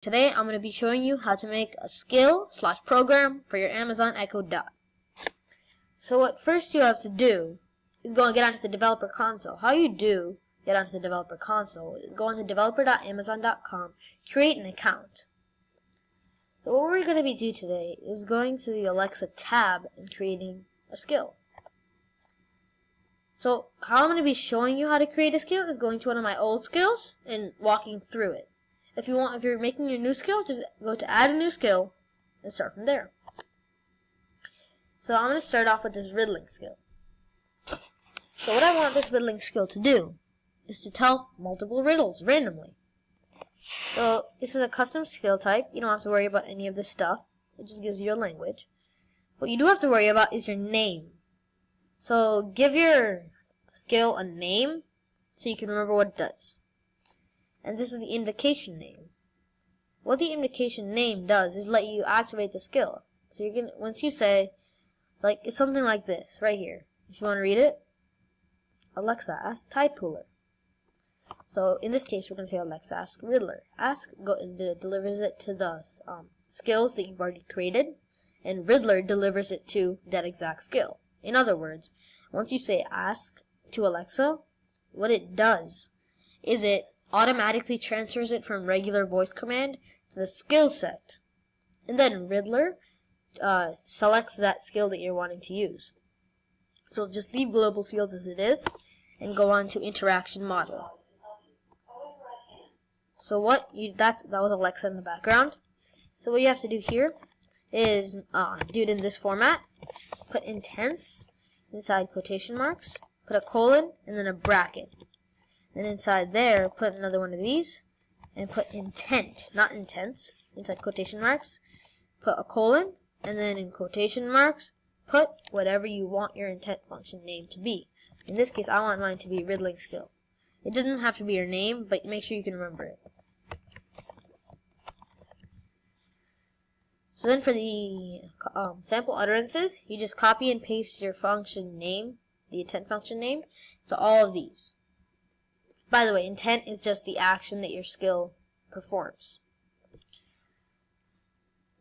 Today I'm going to be showing you how to make a skill/program for your Amazon Echo Dot. So what first you have to do is go and get onto the developer console. How you do get onto the developer console is go onto developer.amazon.com, create an account. So what we're going to be doing today is going to the Alexa tab and creating a skill. So how I'm going to be showing you how to create a skill is going to one of my old skills and walking through it. If you're making your new skill, just go to add a new skill and start from there. So I'm going to start off with this riddling skill. So what I want this riddling skill to do is to tell multiple riddles randomly. So this is a custom skill type. You don't have to worry about any of this stuff. It just gives you your language. What you do have to worry about is your name. So give your skill a name so you can remember what it does. And this is the invocation name. What the invocation name does is let you activate the skill. So you're gonna, once you say, like, it's something like this right here. If you want to read it, Alexa, ask Tide Pooler. So in this case, we're gonna say Alexa, ask Riddler. Delivers it to the skills that you've already created, and Riddler delivers it to that exact skill. In other words, once you say ask to Alexa, what it does is it automatically transfers it from regular voice command to the skill set. And then Riddler selects that skill that you're wanting to use. So just leave global fields as it is and go on to interaction model. So that was Alexa in the background. So what you have to do here is do it in this format. Put intents inside quotation marks, put a colon, and then a bracket. Then inside there, put another one of these, and put intent, not intents, inside quotation marks. Put a colon, and then in quotation marks, put whatever you want your intent function name to be. In this case, I want mine to be riddling skill. It doesn't have to be your name, but make sure you can remember it. So then for the sample utterances, you just copy and paste your function name, the intent function name, to all of these. By the way, intent is just the action that your skill performs.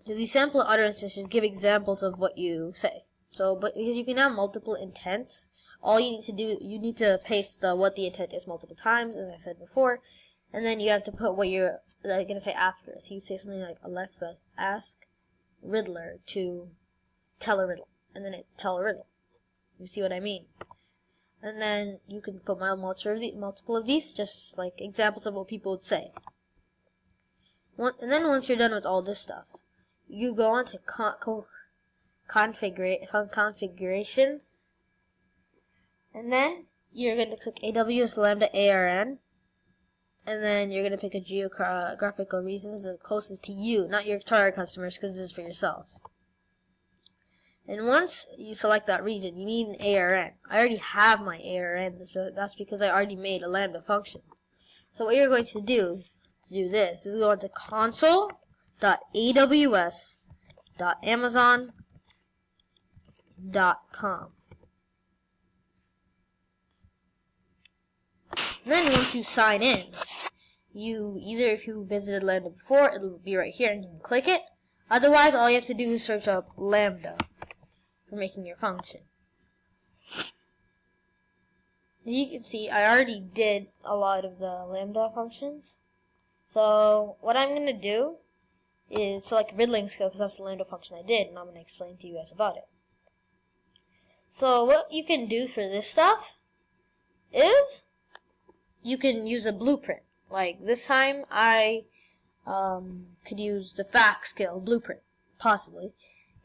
So these sample utterances just give examples of what you say. But because you can have multiple intents, all you need to do, you need to paste what the intent is multiple times, as I said before, and then you have to put what you're going to say after. So you say something like, Alexa, ask Riddler to tell a riddle, and then it tell a riddle. You see what I mean? And then you can put multiple of these, just like examples of what people would say. And then once you're done with all this stuff, you go on to configuration, and then you're going to click AWS Lambda ARN, and then you're going to pick a geographical reasons that's closest to you, not your target customers, because this is for yourself. And once you select that region, you need an ARN. I already have my ARN. That's because I already made a Lambda function. So what you're going to do this is go into console.aws.amazon.com. Then once you sign in, if you visited Lambda before, it'll be right here and you can click it. Otherwise, all you have to do is search up Lambda for making your function. As you can see, I already did a lot of the Lambda functions. So what I'm going to do is select riddling skill, because that's the Lambda function I did, and I'm going to explain to you guys about it. So what you can do for this stuff is you can use a blueprint. Like this time I could use the fact skill blueprint, possibly.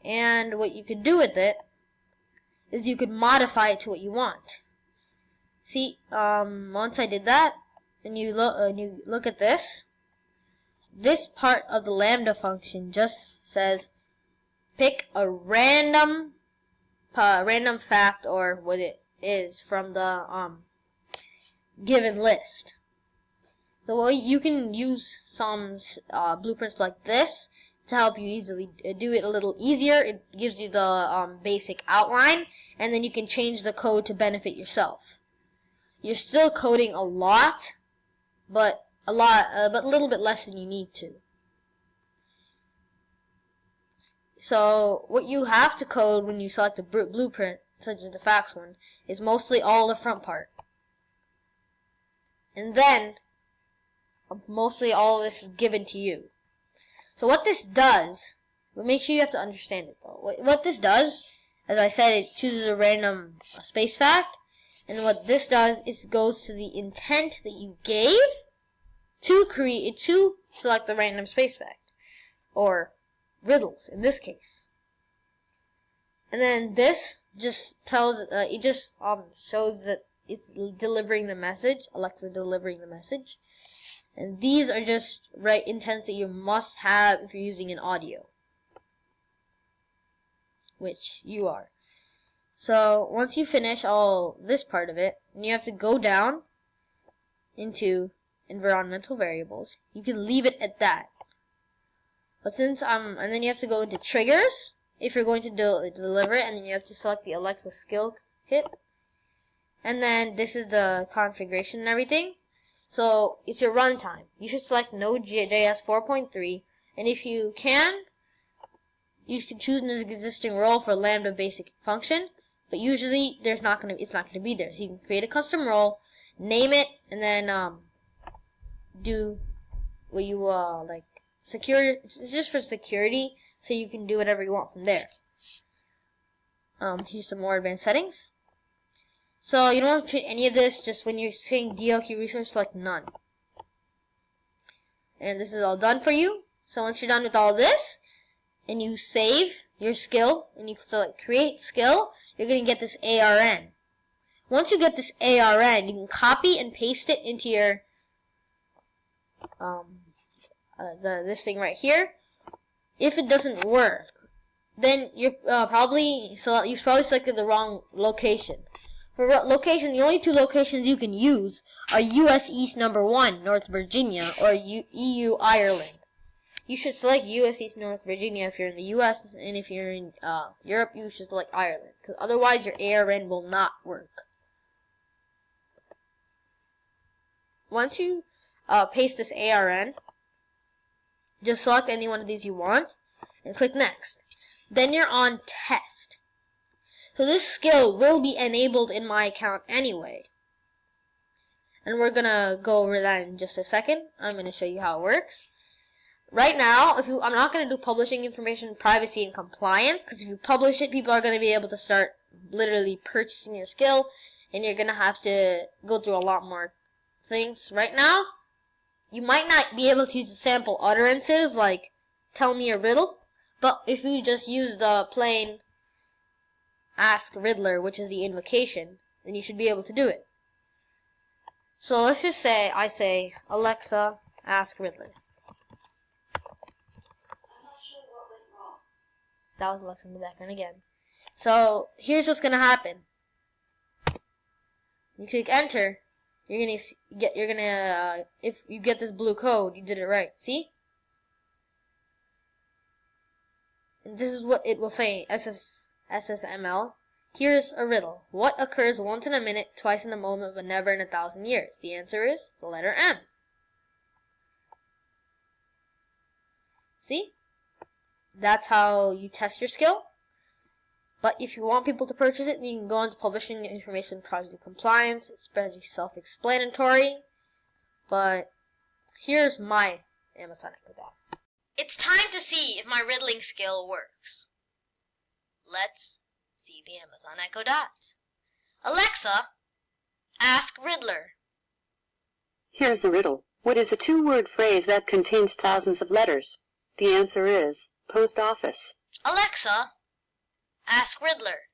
And what you could do with it is you could modify it to what you want. See, once I did that, and you look at this part of the Lambda function just says pick a random fact or what it is from the given list. So you can use some blueprints like this to help you easily do it a little easier. It gives you the basic outline, and then you can change the code to benefit yourself. You're still coding a lot, but a little bit less than you need to. So what you have to code when you select a blueprint, such as the fax one, is mostly all the front part. And then, mostly all of this is given to you. So what this does, but make sure you have to understand it though. What this does, as I said, it chooses a random space fact. And what this does is it goes to the intent that you gave to select the random space fact. Or riddles, in this case. And then this just tells, it just shows that it's delivering the message, Alexa delivering the message. And these are just intents that you must have if you're using an audio. Which you are. So once you finish all this part of it, you have to go down into environmental variables. You can leave it at that. But since and then you have to go into triggers if you're going to deliver it, and then you have to select the Alexa skill kit. And then this is the configuration and everything. So it's your runtime. You should select Node.js 4.3, and if you can, you should choose an existing role for Lambda basic function. But usually it's not gonna be there. So you can create a custom role, name it, and then do what you like. Secure. It's just for security, so you can do whatever you want from there. Here's some more advanced settings. So you don't have to change any of this. Just when you're saying DLQ resource, select none. And this is all done for you. So once you're done with all this, and you save your skill, and you select create skill, you're going to get this ARN. Once you get this ARN, you can copy and paste it into your this thing right here. If it doesn't work, then you've probably selected the wrong location. For location, the only two locations you can use are US East number 1, North Virginia, or EU Ireland. You should select US East North Virginia if you're in the US, and if you're in Europe, you should select Ireland, because otherwise your ARN will not work. Once you paste this ARN, just select any one of these you want, and click Next. Then you're on Test. So this skill will be enabled in my account anyway. And we're going to go over that in just a second. I'm going to show you how it works. Right now, I'm not going to do publishing information, privacy, and compliance, because if you publish it, people are going to be able to start literally purchasing your skill, and you're going to have to go through a lot more things. Right now, you might not be able to use the sample utterances, like, tell me a riddle, but if you just use the plain Ask Riddler, which is the invocation, then you should be able to do it. So let's just say I say, Alexa, ask Riddler. That was Alexa in the background again. So here's what's gonna happen. You click enter. If you get this blue code, you did it right. See? And this is what it will say. SSML. Here's a riddle. What occurs once in a minute, twice in a moment, but never in 1,000 years? The answer is the letter M. See? That's how you test your skill. But if you want people to purchase it, then you can go into publishing information, privacy, compliance. It's pretty self-explanatory. But here's my Amazon Echo Dot. It's time to see if my riddling skill works. Let's see the Amazon Echo Dot. Alexa, ask Riddler. Here's a riddle. What is a two-word phrase that contains thousands of letters? The answer is post office. Alexa, ask Riddler.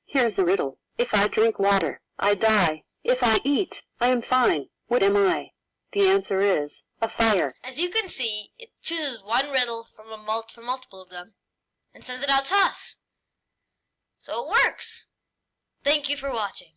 Here's a riddle. If I drink water, I die. If I eat, I am fine. What am I? The answer is a fire. As you can see, it chooses one riddle from multiple of them and sends it out to us. So it works. Thank you for watching.